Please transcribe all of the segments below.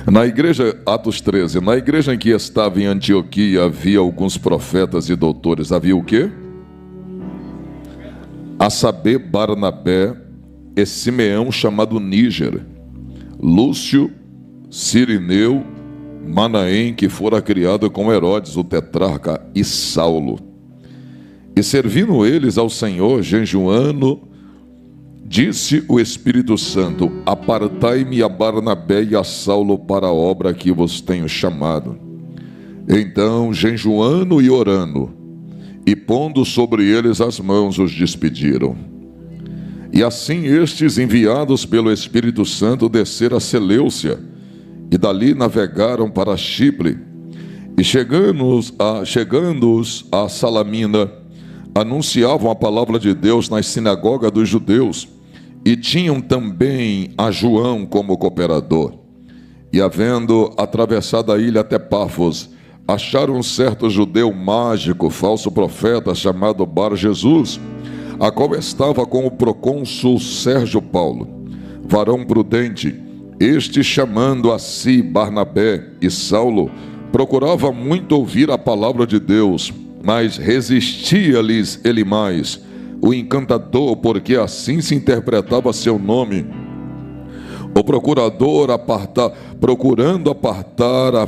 Na igreja, Atos 13, na igreja em que estava em Antioquia, havia alguns profetas e doutores. Havia o quê? A saber, Barnabé e Simeão, chamado Níger, Lúcio, Cirineu, Manaém, que fora criado com Herodes, o tetrarca, e Saulo. E servindo eles ao Senhor, jejuando, disse o Espírito Santo: apartai-me a Barnabé e a Saulo para a obra que vos tenho chamado. Então, jejuando e orando, e pondo sobre eles as mãos, os despediram. E assim estes, enviados pelo Espírito Santo, desceram a Seleucia, e dali navegaram para Chipre. E chegando-os a Salamina, anunciavam a palavra de Deus nas sinagogas dos judeus, e tinham também a João como cooperador. E havendo atravessado a ilha até Pafos, acharam um certo judeu mágico, falso profeta, chamado Bar Jesus, a qual estava com o procônsul Sérgio Paulo, varão prudente. Este, chamando a si Barnabé e Saulo, procurava muito ouvir a palavra de Deus, mas resistia-lhes Elimais, o encantador, porque assim se interpretava seu nome. O procurador procurando apartar da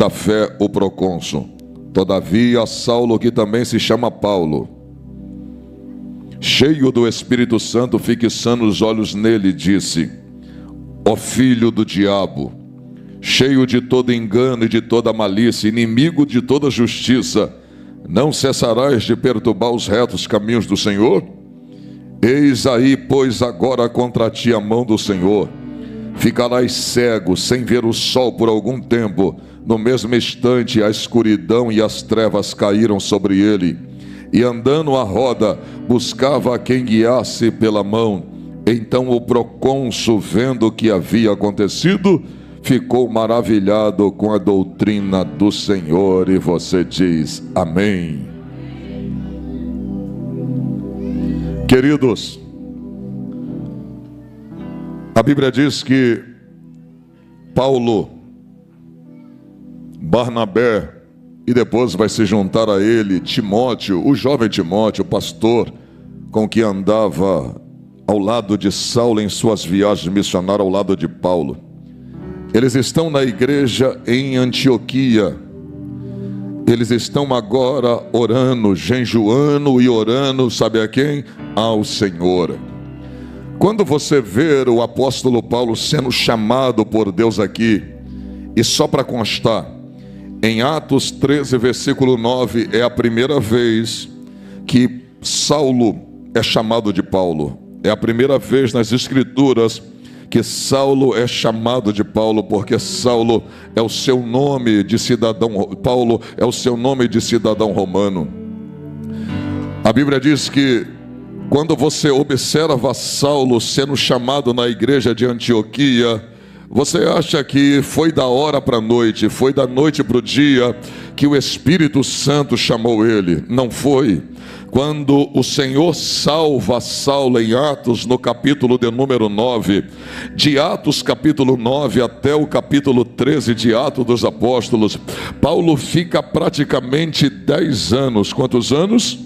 fé o procônsul. Todavia Saulo, que também se chama Paulo, cheio do Espírito Santo, fixando os olhos nele, disse: ó filho do diabo, cheio de todo engano e de toda malícia, inimigo de toda justiça, não cessarás de perturbar os retos caminhos do Senhor? Eis aí, pois, agora contra ti a mão do Senhor. Ficarás cego, sem ver o sol por algum tempo. No mesmo instante, a escuridão e as trevas caíram sobre ele. E andando à roda, buscava a quem guiasse pela mão. Então o procônsul, vendo o que havia acontecido, ficou maravilhado com a doutrina do Senhor. E você diz amém. Queridos, a Bíblia diz que Paulo, Barnabé, e depois vai se juntar a ele Timóteo, o jovem Timóteo, o pastor com que andava ao lado de Saulo em suas viagens missionárias, ao lado de Paulo. Eles estão na igreja em Antioquia. Eles estão agora orando, jejuando e orando, sabe a quem? Ao Senhor. Quando você vê o apóstolo Paulo sendo chamado por Deus aqui, e só para constar, em Atos 13, versículo 9, é a primeira vez que Saulo é chamado de Paulo. É a primeira vez nas Escrituras que Saulo é chamado de Paulo, porque Saulo é o seu nome de cidadão, Paulo é o seu nome de cidadão romano. A Bíblia diz que quando você observa Saulo sendo chamado na igreja de Antioquia, você acha que foi da hora para a noite, foi da noite para o dia que o Espírito Santo chamou ele? Não foi. Quando o Senhor salva Saulo em Atos, no capítulo de número 9, de Atos capítulo 9 até o capítulo 13 de Atos dos Apóstolos, Paulo fica praticamente 10 anos. Quantos anos?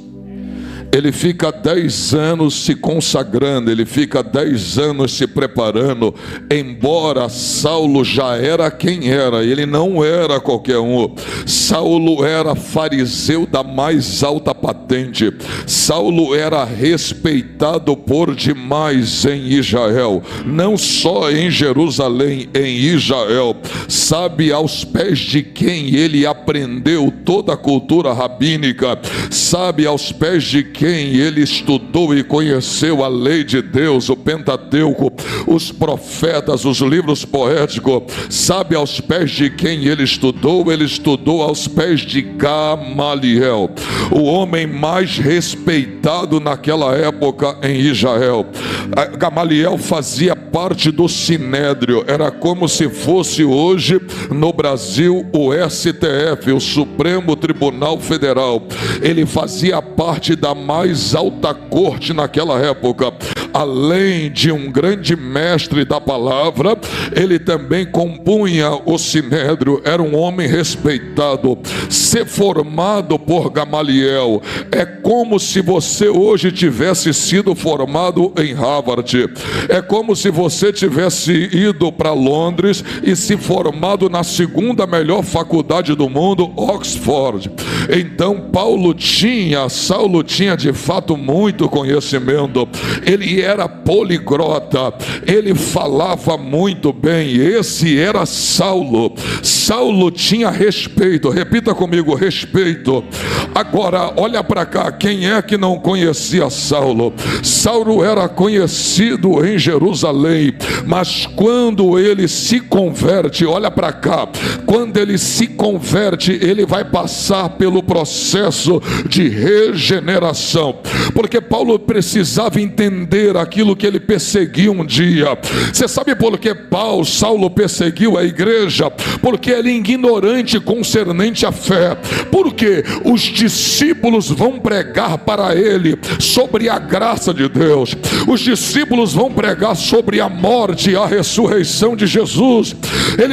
Ele fica 10 anos se consagrando, ele fica 10 anos se preparando. Embora Saulo já era quem era, ele não era qualquer um. Saulo era fariseu da mais alta patente. Saulo era respeitado por demais em Israel, não só em Jerusalém, em Israel. Sabe aos pés de quem ele aprendeu toda a cultura rabínica? Sabe aos pés de quem ele estudou e conheceu a lei de Deus, o Pentateuco, os profetas, os livros poéticos? Sabe aos pés de quem ele estudou? Ele estudou aos pés de Gamaliel, o homem mais respeitado naquela época em Israel. Gamaliel fazia parte do Sinédrio, era como se fosse hoje no Brasil o STF, o Supremo Tribunal Federal. Ele fazia parte da mais alta corte naquela época. além de um grande mestre da palavra, ele também compunha o sinédrio, era um homem respeitado. Ser formado por Gamaliel é como se você hoje tivesse sido formado em Harvard, é como se você tivesse ido para Londres e se formado na segunda melhor faculdade do mundo, Oxford. Então Saulo tinha de fato muito conhecimento, ele era poliglota, ele falava muito bem. Esse era Saulo. Saulo tinha respeito, repita comigo, respeito. Agora olha para cá, quem é que não conhecia Saulo? Saulo era conhecido em Jerusalém, mas quando ele se converte, olha para cá, quando ele se converte, ele vai passar pelo processo de regeneração, porque Paulo precisava entender aquilo que ele perseguiu um dia. Você sabe por que Saulo perseguiu a igreja? Porque ele é ignorante concernente à fé. Porque os discípulos vão pregar para ele sobre a graça de Deus, os discípulos vão pregar sobre a morte e a ressurreição de Jesus.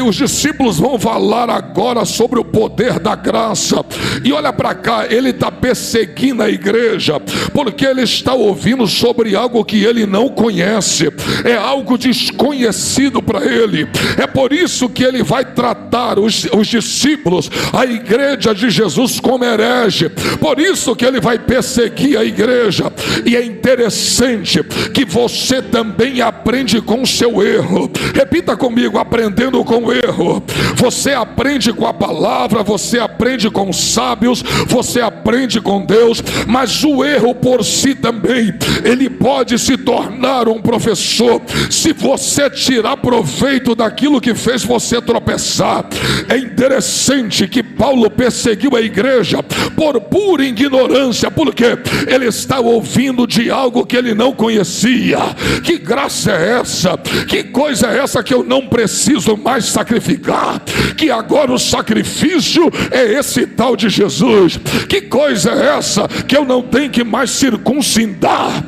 Os discípulos vão falar agora sobre o poder da graça. E olha para cá, ele está perseguindo a igreja porque ele está ouvindo sobre algo que ele não conhece, é algo desconhecido para ele. É por isso que ele vai tratar os discípulos, a igreja de Jesus, como herege. Por isso que ele vai perseguir a igreja. E é interessante que você também aprende com o seu erro. Repita comigo, aprendendo com o erro. Você aprende com a palavra, você aprende com os sábios, você aprende com Deus, mas o erro por si também, ele pode se tornar um professor, se você tirar proveito daquilo que fez você tropeçar. É interessante que Paulo perseguiu a igreja por pura ignorância, porque ele está ouvindo de algo que ele não conhecia. Que graça é essa? Que coisa é essa que eu não preciso mais sacrificar? Que agora o sacrifício é esse tal de Jesus. Que coisa é essa que eu não tenho que mais circuncidar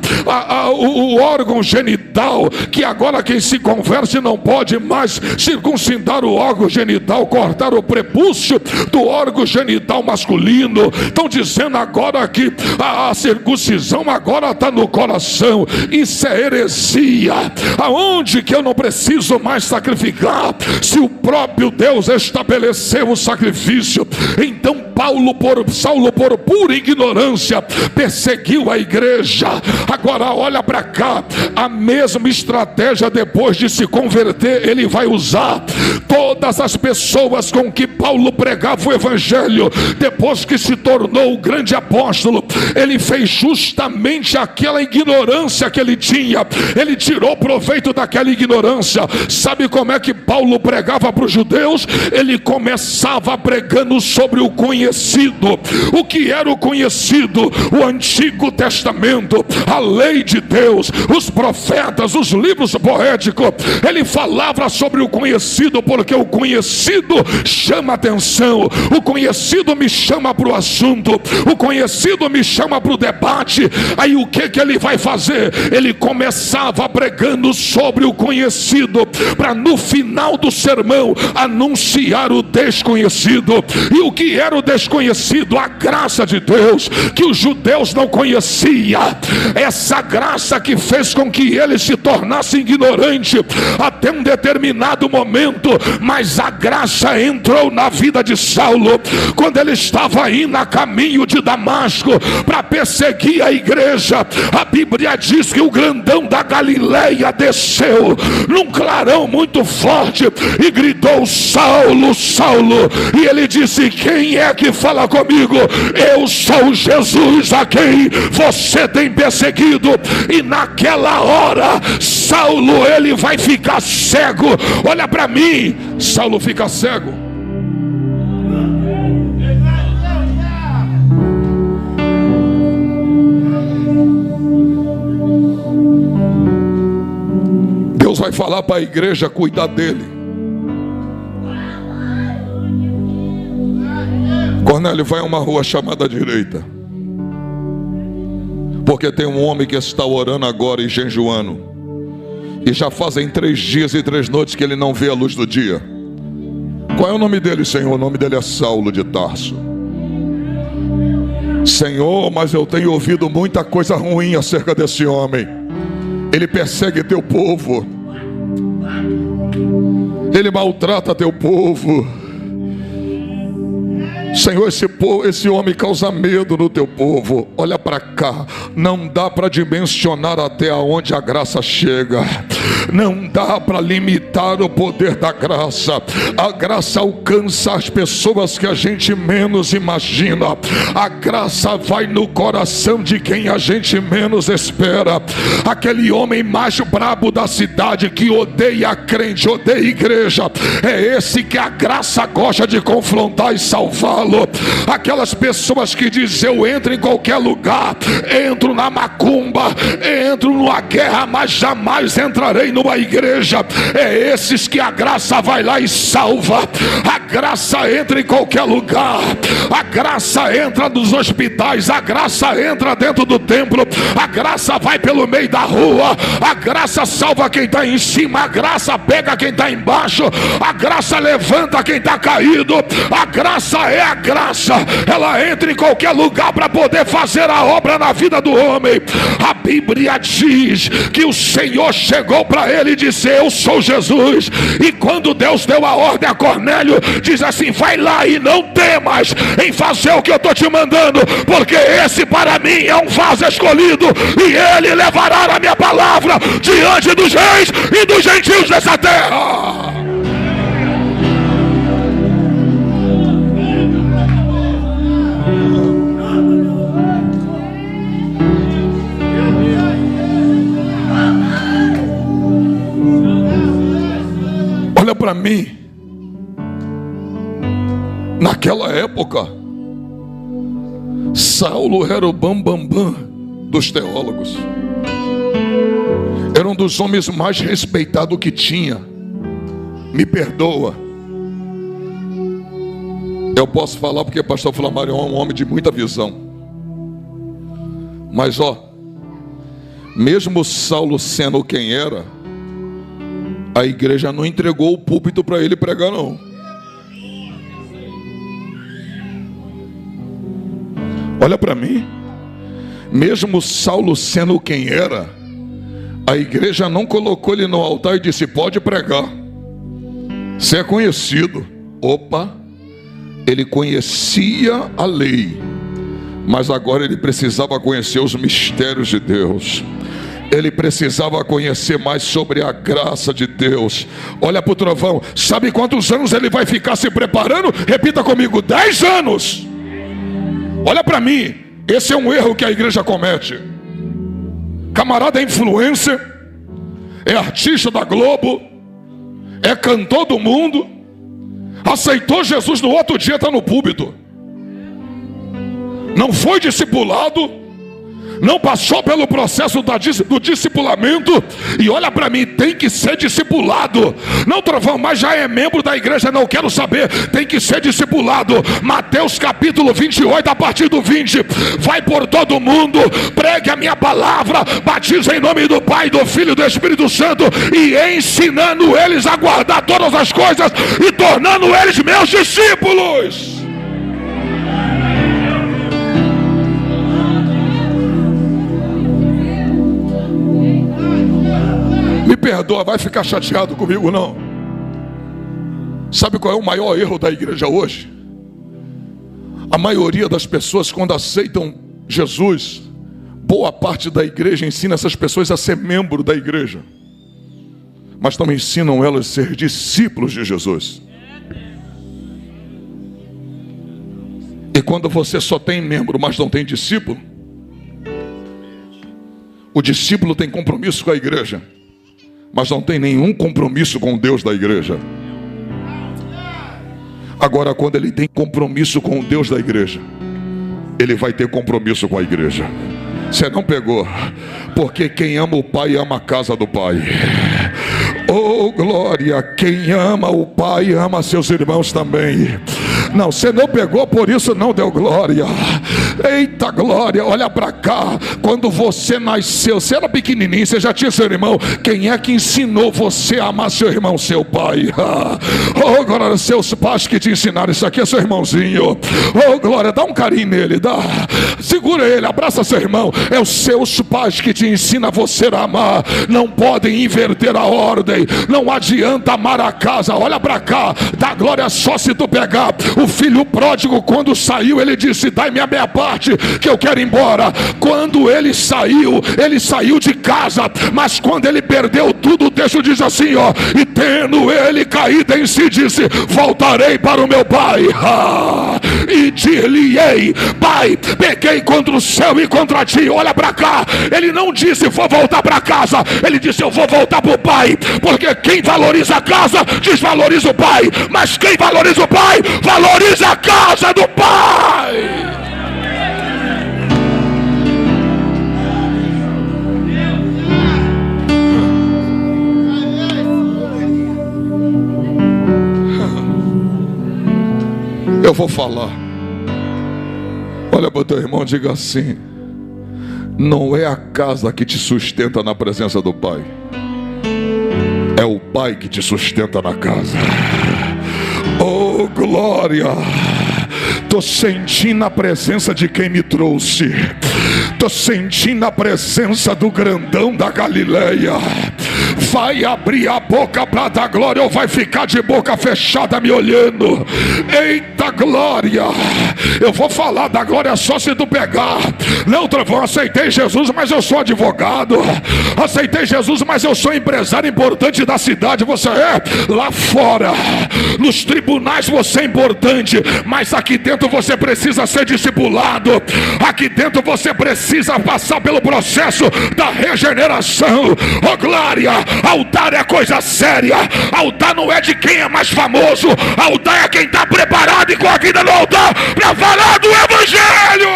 o órgão genital? Que agora quem se converte não pode mais circuncidar o órgão genital, cortar o prepúcio do órgão genital masculino. Estão dizendo agora que a circuncisão agora está no coração. Isso é heresia. Aonde que eu não preciso mais sacrificar, se o próprio Deus estabeleceu o sacrifício? Então Saulo por pura ignorância perseguiu a igreja. Agora olha para cá, a mesma estratégia depois de se converter ele vai usar. Todas as pessoas com que Paulo pregava o evangelho, depois que se tornou o grande apóstolo, ele fez justamente aquela ignorância que ele tinha, ele tirou proveito daquela ignorância. Sabe como é que Paulo pregava para os judeus? Ele começava pregando sobre o conhecido. O que era o conhecido? O Antigo Testamento, a lei de Deus, os profetas, os livros poéticos. Ele falava sobre o conhecido, porque o conhecido chama atenção, o conhecido me chama para o assunto, o conhecido me chama para o debate. Aí o que ele vai fazer? Ele começava pregando sobre o conhecido, para no final do sermão anunciar o desconhecido. E o que era o desconhecido? A graça de Deus, que os judeus não conheciam. Essa graça que fez com que ele se tornasse ignorante até um determinado momento. Mas a graça entrou na vida de Saulo quando ele estava indo a caminho de Damasco para perseguir a igreja. A Bíblia diz que o grandão da Galileia desceu num clarão muito forte e gritou: Saulo, Saulo. E ele disse: quem é que fala comigo? Eu sou Jesus a quem você tem perseguido. E naquela hora Saulo, ele vai ficar cego. Olha para mim, Saulo fica cego. Deus vai falar para a igreja cuidar dele. Cornélio, vai a uma rua chamada direita, Porque tem um homem que está orando agora e jejuando, e já fazem 3 dias e 3 noites que ele não vê a luz do dia. Qual é o nome dele, Senhor? O nome dele é Saulo de Tarso. Senhor, mas eu tenho ouvido muita coisa ruim acerca desse homem. Ele persegue teu povo, ele maltrata teu povo. Senhor, esse homem causa medo no teu povo. Olha para cá, não dá para dimensionar até onde a graça chega. Não dá para limitar o poder da graça. A graça alcança as pessoas que a gente menos imagina. A graça vai no coração de quem a gente menos espera. Aquele homem mais brabo da cidade, que odeia crente, odeia igreja, é esse que a graça gosta de confrontar e salvar. Aquelas pessoas que dizem: eu entro em qualquer lugar, entro na macumba, entro numa guerra, mas jamais entrarei numa igreja. É esses que a graça vai lá e salva. A graça entra em qualquer lugar. A graça entra nos hospitais. A graça entra dentro do templo. A graça vai pelo meio da rua. A graça salva quem está em cima. A graça pega quem está embaixo. A graça levanta quem está caído. A graça é a graça, ela entra em qualquer lugar para poder fazer a obra na vida do homem. A Bíblia diz que o Senhor chegou para ele e disse: eu sou Jesus. E quando Deus deu a ordem a Cornélio, diz assim: vai lá e não temas em fazer o que eu estou te mandando, porque esse para mim é um vaso escolhido, e ele levará a minha palavra diante dos reis e dos gentios dessa terra. Olha para mim, naquela época, Saulo era o bambambam dos teólogos, era um dos homens mais respeitados que tinha. Me perdoa, eu posso falar porque pastor Flamário é um homem de muita visão, mas mesmo Saulo sendo quem era, a igreja não entregou o púlpito para ele pregar, não. Olha para mim, mesmo Saulo sendo quem era, a igreja não colocou ele no altar e disse: pode pregar, você é conhecido. Opa, ele conhecia a lei, mas agora ele precisava conhecer os mistérios de Deus. Ele precisava conhecer mais sobre a graça de Deus. Olha para o trovão, sabe quantos anos ele vai ficar se preparando? Repita comigo: 10 anos. Olha para mim, esse é um erro que a igreja comete. Camarada é influencer, é artista da Globo, é cantor do mundo, aceitou Jesus, no outro dia está no púlpito, não foi discipulado, não passou pelo processo do discipulamento. E olha para mim, tem que ser discipulado. Não, trovão, mas já é membro da igreja, não quero saber. Tem que ser discipulado. Mateus capítulo 28, a partir do 20: vai por todo mundo, pregue a minha palavra, batize em nome do Pai, do Filho e do Espírito Santo, e ensinando eles a guardar todas as coisas, e tornando eles meus discípulos. Me perdoa, vai ficar chateado comigo não? Sabe qual é o maior erro da igreja hoje? A maioria das pessoas, quando aceitam Jesus, boa parte da igreja ensina essas pessoas a ser membro da igreja, mas não ensinam elas a ser discípulos de Jesus. E quando você só tem membro, mas não tem discípulo, o discípulo tem compromisso com a igreja, mas não tem nenhum compromisso com o Deus da igreja. Agora, quando ele tem compromisso com o Deus da igreja, ele vai ter compromisso com a igreja. Você não pegou? Porque quem ama o Pai ama a casa do Pai. Oh glória, quem ama o Pai ama seus irmãos também. Não, você não pegou, por isso não deu glória. Eita glória, olha para cá. Quando você nasceu, você era pequenininho, você já tinha seu irmão. Quem é que ensinou você a amar seu irmão? Seu pai. Oh glória, seus pais que te ensinaram. Isso aqui é seu irmãozinho. Oh glória, dá um carinho nele, dá. Segura ele, abraça seu irmão. É os seus pais que te ensinam você a amar. Não podem inverter a ordem. Não adianta amar a casa. Olha para cá, dá glória só se tu pegar. O filho pródigo, quando saiu, ele disse: dai-me a minha parte, que eu quero ir embora. Quando ele saiu de casa, mas quando ele perdeu tudo, o texto diz assim, ó: e tendo ele caído em si, disse: voltarei para o meu pai, e dir-lhe-ei: pai, pequei contra o céu e contra ti. Olha para cá, ele não disse vou voltar para casa, ele disse eu vou voltar para o pai, porque quem valoriza a casa desvaloriza o pai, mas quem valoriza o pai valoriza a casa do pai. Eu vou falar. Olha para o teu irmão, diga assim: não é a casa que te sustenta na presença do pai, é o pai que te sustenta na casa. Oh glória, tô sentindo a presença de quem me trouxe. Tô sentindo a presença do grandão da Galileia. Vai abrir a boca para dar glória ou vai ficar de boca fechada me olhando? Eita glória, eu vou falar da glória só se tu pegar. Não, trovão, aceitei Jesus, mas eu sou advogado. Aceitei Jesus, mas eu sou empresário importante da cidade. Você é? Lá fora, nos tribunais você é importante, mas aqui dentro você precisa ser discipulado. Aqui dentro você precisa passar pelo processo da regeneração. Oh glória, altar é coisa séria. Altar não é de quem é mais famoso. Altar é quem está preparado e com a vida no altar para falar do evangelho.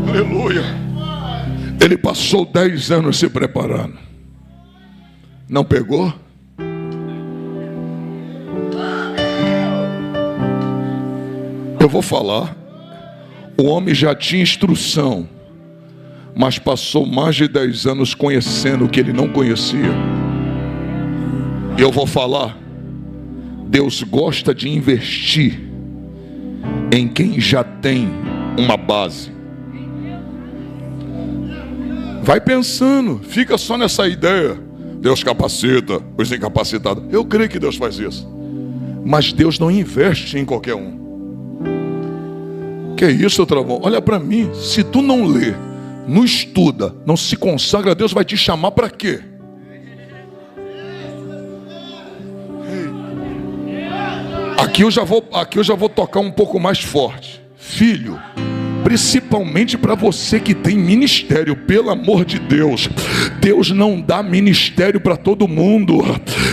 Aleluia. Ele passou 10 anos se preparando. Não pegou? Eu vou falar. O homem já tinha instrução, mas passou mais de 10 anos conhecendo o que ele não conhecia. Eu vou falar. Deus gosta de investir em quem já tem uma base. Vai pensando, fica só nessa ideia. Deus capacita os incapacitados. Eu creio que Deus faz isso, mas Deus não investe em qualquer um. Que isso, trovão? Olha para mim. Se tu não lê, não estuda, não se consagra, Deus vai te chamar para quê? Aqui eu já vou tocar um pouco mais forte. Filho, principalmente para você que tem ministério, pelo amor de Deus, Deus não dá ministério para todo mundo.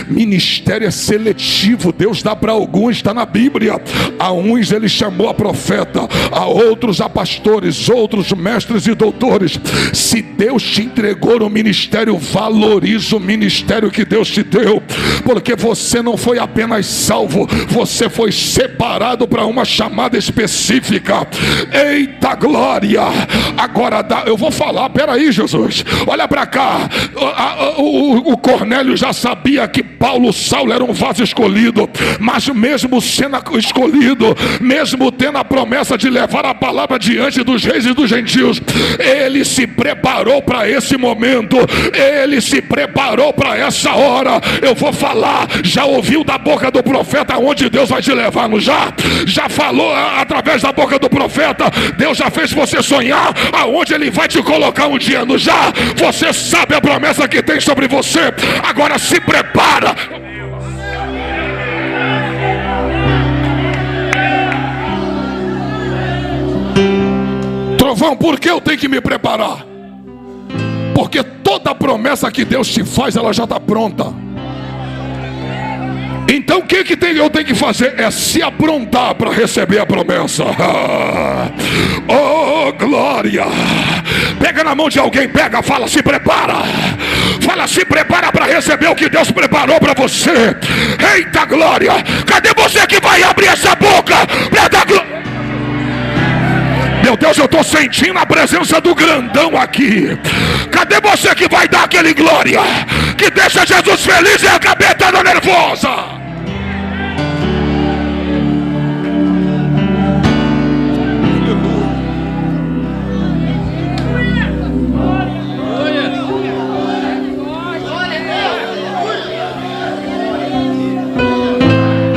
Ministério é seletivo. Deus dá para alguns, está na Bíblia. A uns ele chamou a profeta, a outros a pastores, outros mestres e doutores. Se Deus te entregou o ministério, valoriza o ministério que Deus te deu, porque você não foi apenas salvo, você foi separado para uma chamada específica. Eita glória. Agora eu vou falar, peraí Jesus, olha para cá. O Cornélio já sabia que Saulo era um vaso escolhido, mas mesmo sendo escolhido, mesmo tendo a promessa de levar a palavra diante dos reis e dos gentios, ele se preparou para esse momento, ele se preparou para essa hora. Eu vou falar, já ouviu da boca do profeta onde Deus vai te levar, não já? Já falou através da boca do profeta, Deus já fez você sonhar aonde ele vai te colocar um dia, não já? Você sabe a promessa que tem sobre você, agora se prepara. Trovão, por que eu tenho que me preparar? Porque toda promessa que Deus te faz, ela já está pronta. Então o que eu tenho que fazer? É se aprontar para receber a promessa. Oh, glória! Pega na mão de alguém, pega, fala, se prepara. Fala, se prepara para receber o que Deus preparou para você. Eita glória! Cadê você que vai abrir essa boca para dar glória? Meu Deus, eu estou sentindo a presença do grandão aqui. Cadê você que vai dar aquele glória que deixa Jesus feliz e a cabeça nervosa?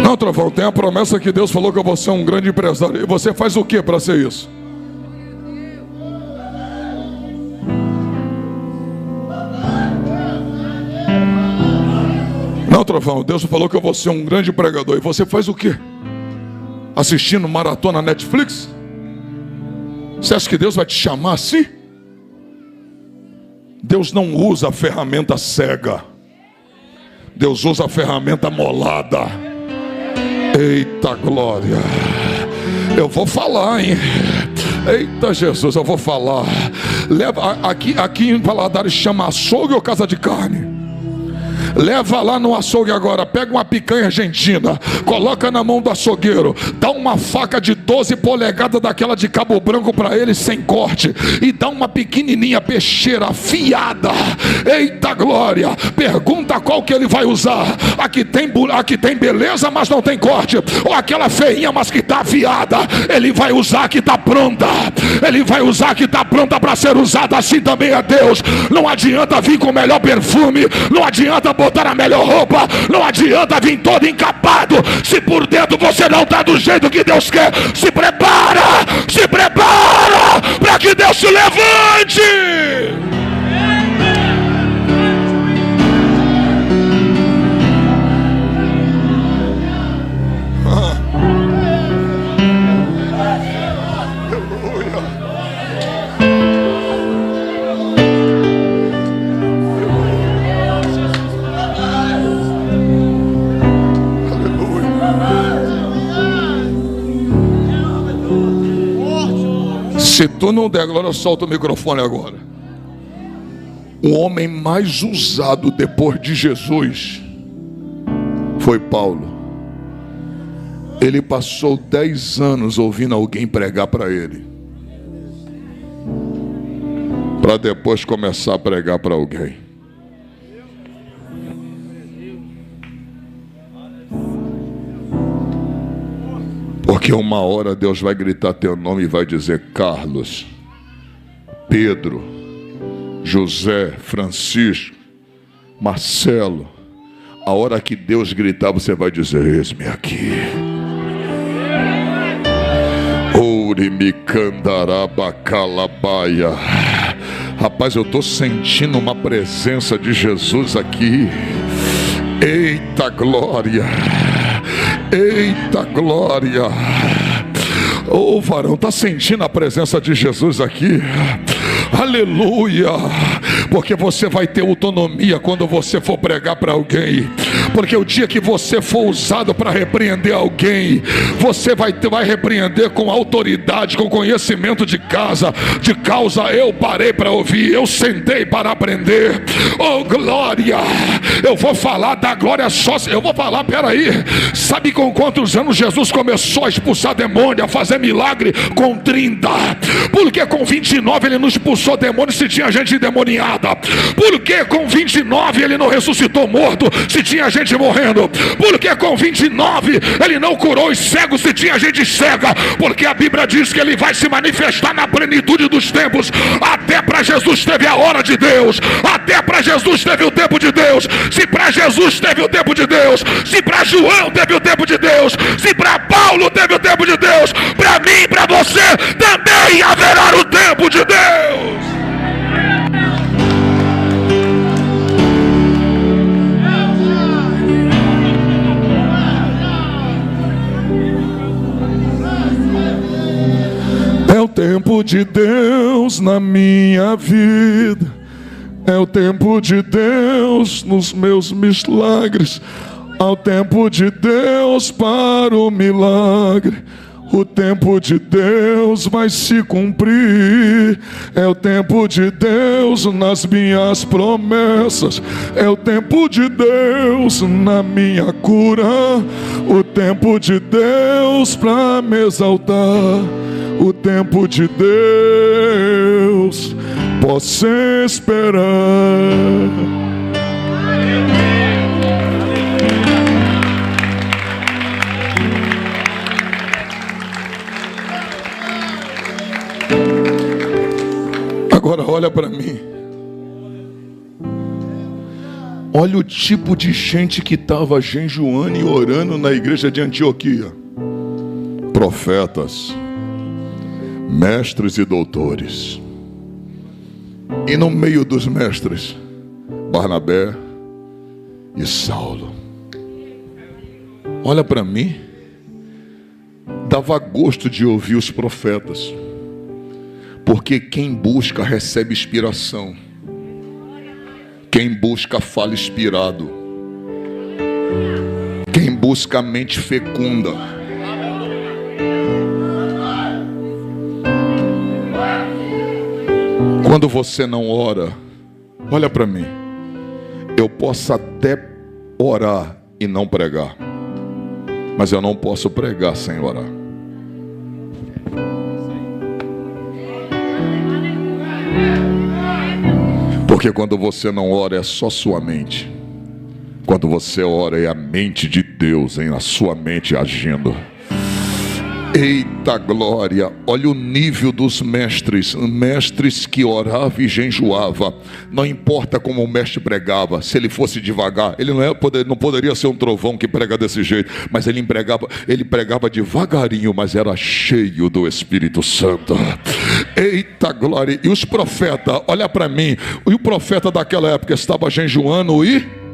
Não, trovão, tem a promessa que Deus falou que eu vou ser um grande empresário. E você faz o que para ser isso? Não, trovão, Deus falou que eu vou ser um grande pregador. E você faz o que? Assistindo maratona Netflix? Você acha que Deus vai te chamar assim? Deus não usa a ferramenta cega. Deus usa a ferramenta molada. Eita glória! Eu vou falar, hein? Eita Jesus, eu vou falar. Leva aqui em Valadares chama açougue ou casa de carne? Leva lá no açougue agora, pega uma picanha argentina, coloca na mão do açougueiro, dá uma faca de 12 polegadas daquela de Cabo Branco para ele sem corte, e dá uma pequenininha peixeira afiada. Eita glória! Pergunta qual que ele vai usar. Aqui tem beleza, mas não tem corte, ou aquela feinha, mas que está afiada. Ele vai usar que está pronta. Ele vai usar que está pronta para ser usada. Assim também é Deus. Não adianta vir com o melhor perfume, não adianta botar a melhor roupa, não adianta vir todo encapado se por dentro você não está do jeito que Deus quer. Se prepara para que Deus se levante. Se tu não der glória, solta o microfone agora. O homem mais usado depois de Jesus foi Paulo. Ele passou 10 anos ouvindo alguém pregar para ele, para depois começar a pregar para alguém. Porque uma hora Deus vai gritar teu nome e vai dizer: Carlos, Pedro, José, Francisco, Marcelo. A hora que Deus gritar, você vai dizer: eis-me aqui. Ourimi candarabacalabaia. Rapaz, eu estou sentindo uma presença de Jesus aqui. Eita glória! Eita glória! Ô varão, está sentindo a presença de Jesus aqui? Aleluia! Porque você vai ter autonomia quando você for pregar para alguém. Porque o dia que você for usado para repreender alguém, você vai repreender com autoridade, com conhecimento de causa. Eu parei para ouvir, eu sentei para aprender. Oh glória! Eu vou falar da glória só. Eu vou falar, peraí. Sabe com quantos anos Jesus começou a expulsar demônio, a fazer milagre? Com 30. Porque com 29 ele não expulsou demônio se tinha gente endemoniada? Porque com 29 ele não ressuscitou morto se tinha gente morrendo? Porque com 29 ele não curou os cegos se tinha gente cega? Porque a Bíblia diz que ele vai se manifestar na plenitude dos tempos. Até para Jesus teve a hora de Deus, até para Jesus teve o tempo de Deus. Se para Jesus teve o tempo de Deus, se para João teve o tempo de Deus, se para Paulo teve o tempo de Deus, para mim e para você também haverá o tempo de Deus. É o tempo de Deus na minha vida, é o tempo de Deus nos meus milagres. Ao tempo de Deus para o milagre, o tempo de Deus vai se cumprir. É o tempo de Deus nas minhas promessas, é o tempo de Deus na minha cura, o tempo de Deus para me exaltar, o tempo de Deus posso esperar. Agora olha para mim. Olha o tipo de gente que estava jejuando e orando na igreja de Antioquia. Profetas, mestres e doutores. E no meio dos mestres, Barnabé e Saulo. Olha para mim. Dava gosto de ouvir os profetas. Porque quem busca recebe inspiração. Quem busca fala inspirado. Quem busca a mente fecunda. Quando você não ora, olha para mim. Eu posso até orar e não pregar, mas eu não posso pregar sem orar. Porque quando você não ora é só sua mente. Quando você ora é a mente de Deus em a sua mente agindo. Eita glória, olha o nível dos mestres. Mestres que oravam e jejuavam. Não importa como o mestre pregava. Se ele fosse devagar, ele não poderia ser um trovão que prega desse jeito. Mas ele pregava devagarinho, mas era cheio do Espírito Santo. Eita glória. E os profetas, olha para mim. E o profeta daquela época estava jejuando e...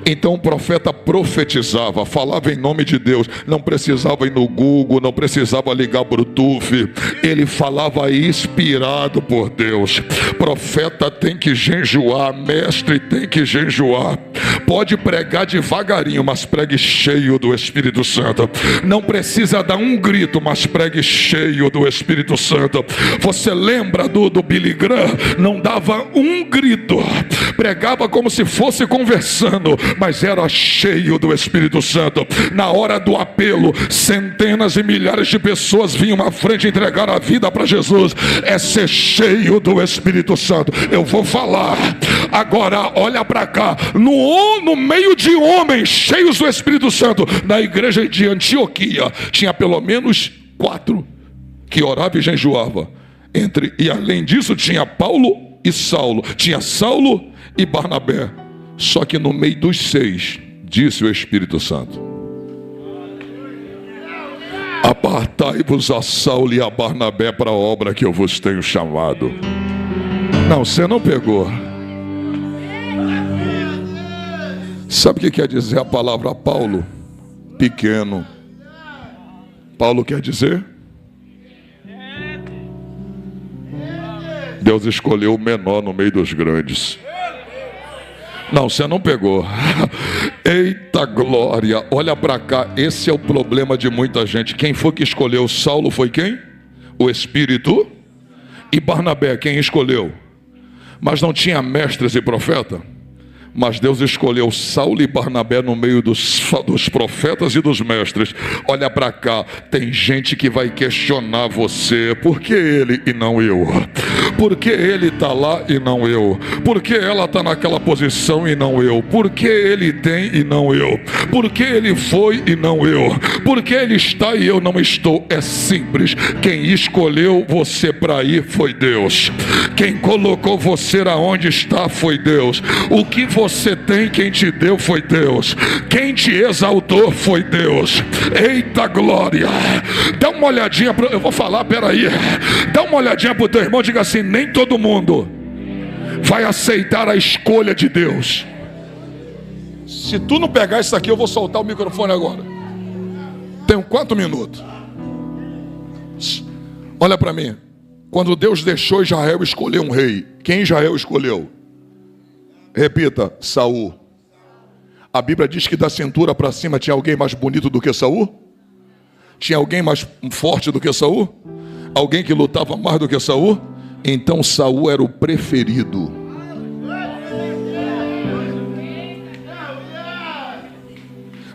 Então o profeta profetizava, falava em nome de Deus, não precisava ir no Google, não precisava ligar Bluetooth, ele falava inspirado por Deus. Profeta tem que jejuar, mestre tem que jejuar. Pode pregar devagarinho, mas pregue cheio do Espírito Santo. Não precisa dar um grito, mas pregue cheio do Espírito Santo. Você lembra do Billy Graham? Não dava um grito, pregava como se fosse conversando, mas era cheio do Espírito Santo. Na hora do apelo, centenas e milhares de pessoas vinham à frente entregar a vida para Jesus. É ser cheio do Espírito Santo. Eu vou falar agora, olha para cá. No meio de homens cheios do Espírito Santo, na igreja de Antioquia tinha pelo menos 4 que oravam e jejuavam. E além disso tinha Paulo e Saulo. Tinha Saulo e Barnabé. Só que no meio dos 6, disse o Espírito Santo: apartai-vos a Saulo e a Barnabé para a obra que eu vos tenho chamado. Não, você não pegou. Sabe o que quer dizer a palavra Paulo? Pequeno. Paulo quer dizer? Deus escolheu o menor no meio dos grandes. Não, você não pegou. Eita glória, olha para cá. Esse é o problema de muita gente. Quem foi que escolheu Saulo foi quem? O Espírito. E Barnabé, quem escolheu? Mas não tinha mestres e profeta? Mas Deus escolheu Saulo e Barnabé no meio dos profetas e dos mestres. Olha para cá, tem gente que vai questionar você. Por que ele e não eu? Por que ele está lá e não eu? Por que ela está naquela posição e não eu? Por que ele tem e não eu? Por que ele foi e não eu? Por que ele está e eu não estou? É simples. Quem escolheu você para ir foi Deus. Quem colocou você aonde está foi Deus. O que você tem, quem te deu foi Deus. Quem te exaltou foi Deus. Eita glória. Dá uma olhadinha eu vou falar, peraí. Dá uma olhadinha pro teu irmão, diga assim: nem todo mundo vai aceitar a escolha de Deus. Se tu não pegar isso aqui, eu vou soltar o microfone agora. Tenho 4 minutos. Olha para mim. Quando Deus deixou Israel escolher um rei, quem Israel escolheu? Repita: Saul. A Bíblia diz que da cintura para cima tinha alguém mais bonito do que Saul? Tinha alguém mais forte do que Saul? Alguém que lutava mais do que Saul? Então Saul era o preferido.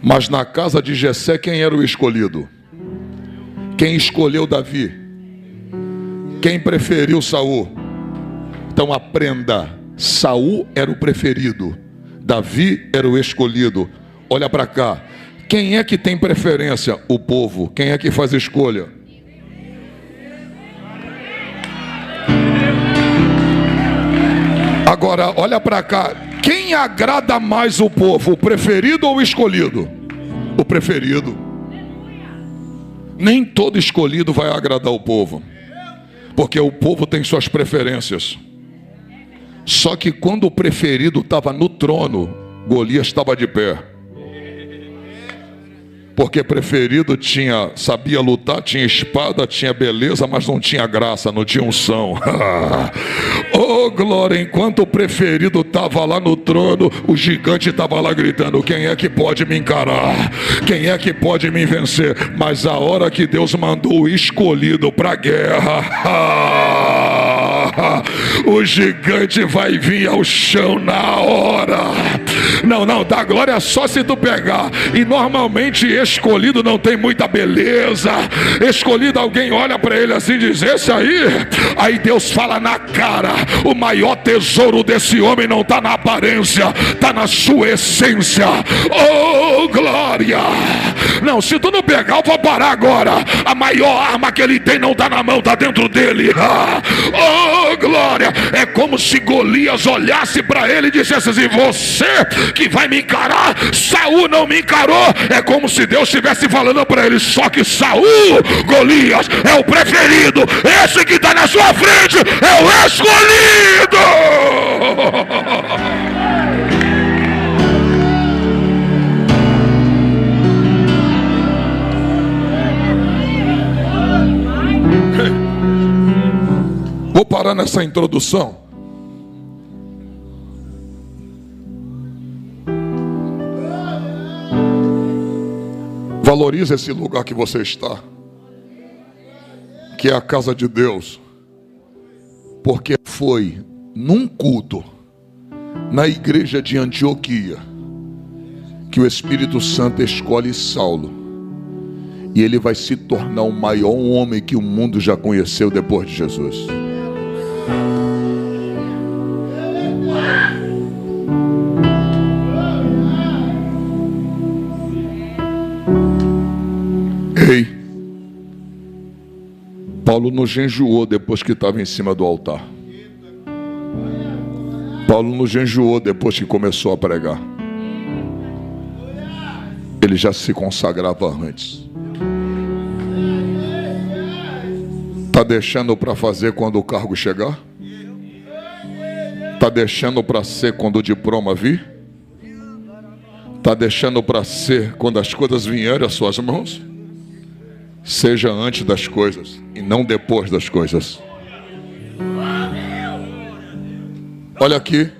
Mas na casa de Jessé, quem era o escolhido? Quem escolheu Davi? Quem preferiu Saul? Então aprenda, Saul era o preferido, Davi era o escolhido. Olha para cá, quem é que tem preferência? O povo. Quem é que faz escolha? Agora, olha para cá, quem agrada mais o povo, o preferido ou o escolhido? O preferido. Nem todo escolhido vai agradar o povo, porque o povo tem suas preferências. Só que quando o preferido estava no trono, Golias estava de pé. Porque preferido sabia lutar, tinha espada, tinha beleza, mas não tinha graça, não tinha unção. Oh glória, enquanto o preferido estava lá no trono, o gigante estava lá gritando: quem é que pode me encarar? Quem é que pode me vencer? Mas a hora que Deus mandou o escolhido para a guerra, o gigante vai vir ao chão na hora. Não, dá glória só se tu pegar. E normalmente escolhido não tem muita beleza. Escolhido, alguém olha para ele assim e diz: esse aí Deus fala na cara: o maior tesouro desse homem não está na aparência, está na sua essência. Oh glória. Não, se tu não pegar, eu vou parar agora. A maior arma que ele tem não está na mão, está dentro dele. Oh glória. É como se Golias olhasse para ele e dissesse assim: você que vai me encarar, Saul não me encarou. É como se Deus estivesse falando para ele: só que Saul, Golias, é o preferido. Esse que está na sua frente é o escolhido. Vou parar nessa introdução. Valorize esse lugar que você está, que é a casa de Deus, porque foi num culto na igreja de Antioquia que o Espírito Santo escolhe Saulo, e ele vai se tornar o maior homem que o mundo já conheceu depois de Jesus. Ei, Paulo não jejuou depois que estava em cima do altar. Paulo não jejuou depois que começou a pregar. Ele já se consagrava antes. Está deixando para fazer quando o cargo chegar? Está deixando para ser quando o diploma vir? Está deixando para ser quando as coisas vierem às suas mãos? Seja antes das coisas e não depois das coisas. Olha aqui.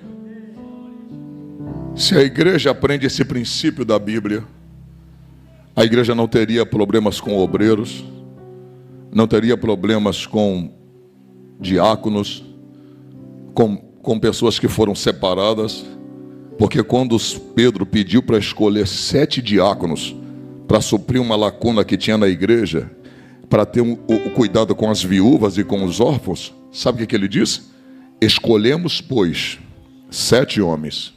Se a igreja aprende esse princípio da Bíblia, a igreja não teria problemas com obreiros, não teria problemas com diáconos, com pessoas que foram separadas. Porque quando Pedro pediu para escolher 7 diáconos para suprir uma lacuna que tinha na igreja, para ter o cuidado com as viúvas e com os órfãos, sabe o que ele disse? Escolhemos, pois, 7 homens,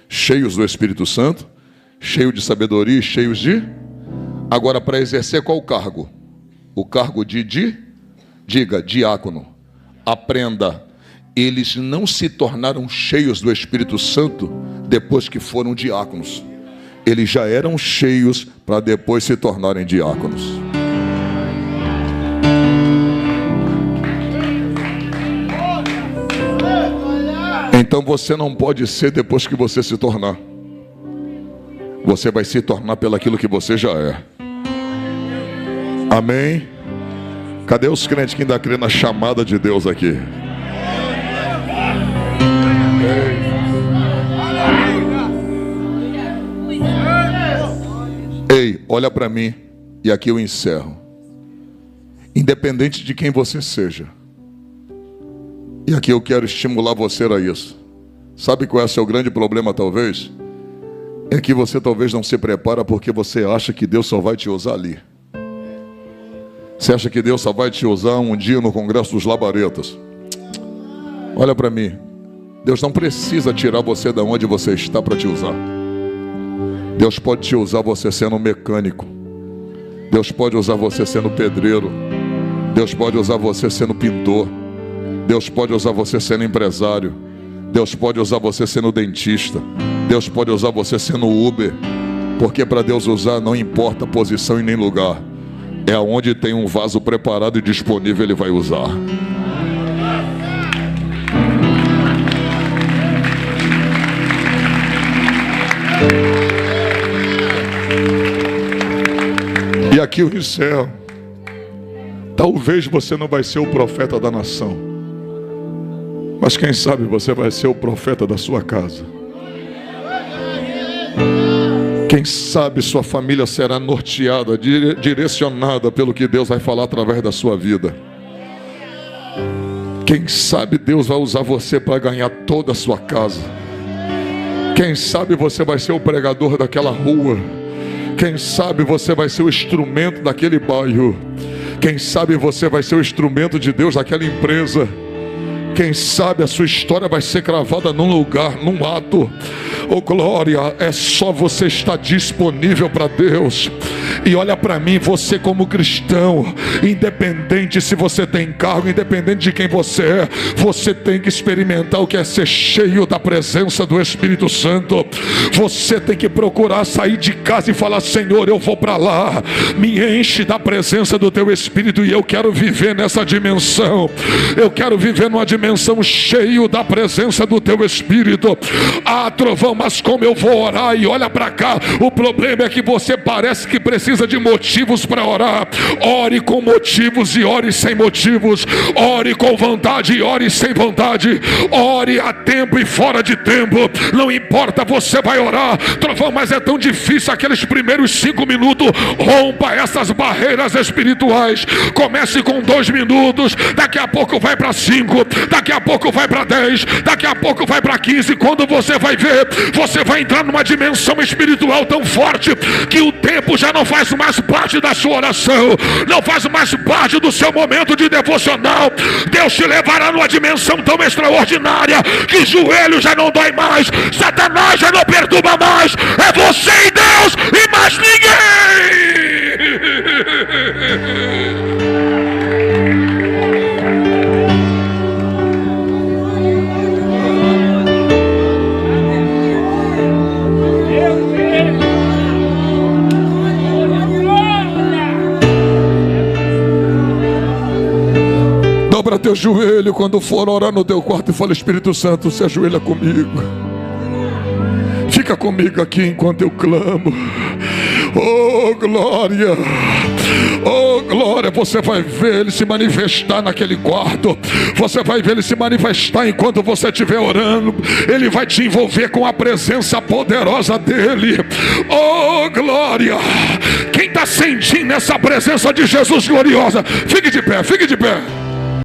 cheios do Espírito Santo, cheios de sabedoria e cheios de... Agora, para exercer qual cargo? O cargo diga, diácono. Aprenda, eles não se tornaram cheios do Espírito Santo depois que foram diáconos. Eles já eram cheios para depois se tornarem diáconos. Então você não pode ser depois que você se tornar. Você vai se tornar pelaquilo que você já é. Amém? Cadê os crentes que ainda crê na chamada de Deus aqui? olha para mim, e aqui eu encerro. Independente de quem você seja, e aqui eu quero estimular você a isso. Sabe qual é o seu grande problema talvez? É que você talvez não se prepara porque você acha que Deus só vai te usar ali. Você acha que Deus só vai te usar um dia no Congresso dos Labaredas? Olha para mim. Deus não precisa tirar você da onde você está para te usar. Deus pode te usar você sendo mecânico. Deus pode usar você sendo pedreiro. Deus pode usar você sendo pintor. Deus pode usar você sendo empresário. Deus pode usar você sendo dentista. Deus pode usar você sendo Uber. Porque para Deus usar não importa posição e nem lugar. É aonde tem um vaso preparado e disponível, Ele vai usar. E aqui eu encerro. Talvez você não vai ser o profeta da nação, mas quem sabe você vai ser o profeta da sua casa. Quem sabe sua família será norteada, direcionada pelo que Deus vai falar através da sua vida. Quem sabe Deus vai usar você para ganhar toda a sua casa. Quem sabe você vai ser o pregador daquela rua. Quem sabe você vai ser o instrumento daquele bairro. Quem sabe você vai ser o instrumento de Deus daquela empresa. Quem sabe a sua história vai ser gravada num lugar, num ato. Oh glória, é só você estar disponível para Deus. E olha para mim, você como cristão, independente se você tem cargo, independente de quem você é, você tem que experimentar o que é ser cheio da presença do Espírito Santo. Você tem que procurar sair de casa e falar: Senhor, eu vou para lá, me enche da presença do teu Espírito, e eu quero viver nessa dimensão. Eu quero viver numa dimensão cheio da presença do teu Espírito. Ah, trovão, mas como eu vou orar? E olha para cá, o problema é que você parece que precisa de motivos para orar. Ore com motivos e ore sem motivos. Ore com vontade e ore sem vontade. Ore a tempo e fora de tempo. Não importa, você vai orar. Trovão, mas é tão difícil aqueles primeiros 5 minutos. Rompa essas barreiras espirituais. Comece com 2 minutos. Daqui a pouco vai para 5. Daqui a pouco vai para 10. Daqui a pouco vai para 15. Quando você vai ver, você vai entrar numa dimensão espiritual tão forte que o tempo já não faz mais parte da sua oração, não faz mais parte do seu momento de devocional. Deus te levará numa dimensão tão extraordinária que o joelho já não dói mais, Satanás já não perturba mais. É você e Deus e mais ninguém. Dobra teu joelho quando for orar no teu quarto e fala: Espírito Santo, se ajoelha comigo. Fica comigo aqui enquanto eu clamo. Oh glória, oh glória. Você vai ver Ele se manifestar naquele quarto. Você vai ver Ele se manifestar enquanto você estiver orando. Ele vai te envolver com a presença poderosa dEle. Oh glória. Quem está sentindo essa presença de Jesus gloriosa, fique de pé, fique de pé.